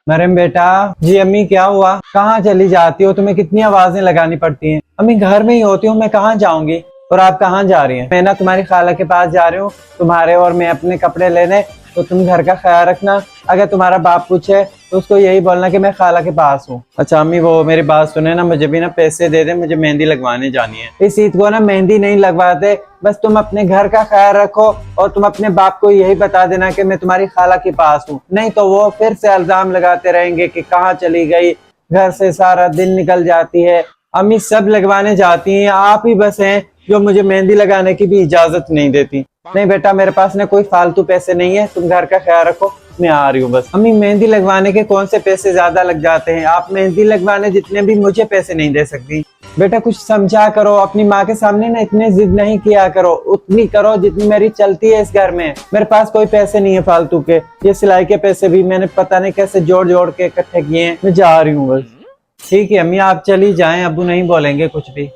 मरियम बेटा। जी अम्मी क्या हुआ? कहाँ चली जाती हो? तुम्हें कितनी आवाजें लगानी पड़ती हैं। अम्मी घर में ही होती हूँ, मैं कहाँ जाऊंगी? और आप कहाँ जा रही हैं? मैं ना तुम्हारी खाला के पास जा रही हूँ, तुम्हारे और मैं अपने कपड़े लेने। तो तुम घर का ख्याल रखना। अगर तुम्हारा बाप पूछे तो उसको यही बोलना कि मैं खाला के पास हूँ। अच्छा अम्मी वो मेरी बात सुने ना, मुझे भी ना पैसे दे दे, मुझे मेहंदी लगवाने जानी है। इस ईद को ना मेहंदी नहीं लगवाते, बस तुम अपने घर का ख्याल रखो और तुम अपने बाप को यही बता देना कि मैं तुम्हारी खाला के पास हूँ। नहीं तो वो फिर से इल्जाम लगाते रहेंगे कि कहाँ चली गई, घर से सारा दिन निकल जाती है। अम्मी सब लगवाने जाती हैं, आप ही बस हैं जो मुझे मेहंदी लगाने की भी इजाजत नहीं देती। नहीं बेटा मेरे पास ना कोई फालतू पैसे नहीं है, तुम घर का ख्याल रखो, मैं आ रही हूँ बस। अम्मी मेहंदी लगवाने के कौन से पैसे ज्यादा लग जाते हैं? आप मेहंदी लगवाने जितने भी मुझे पैसे नहीं दे सकती। बेटा कुछ समझा करो, अपनी माँ के सामने ना इतने जिद नहीं किया करो, उतनी करो जितनी मेरी चलती है इस घर में। मेरे पास कोई पैसे नहीं है फालतू के, ये सिलाई के पैसे भी मैंने पता नहीं कैसे जोड़ जोड़ के इकट्ठे किए हैं। मैं जा रही हूँ बस। ठीक है अम्मी आप चली जाएं, अब्बू नहीं बोलेंगे कुछ भी।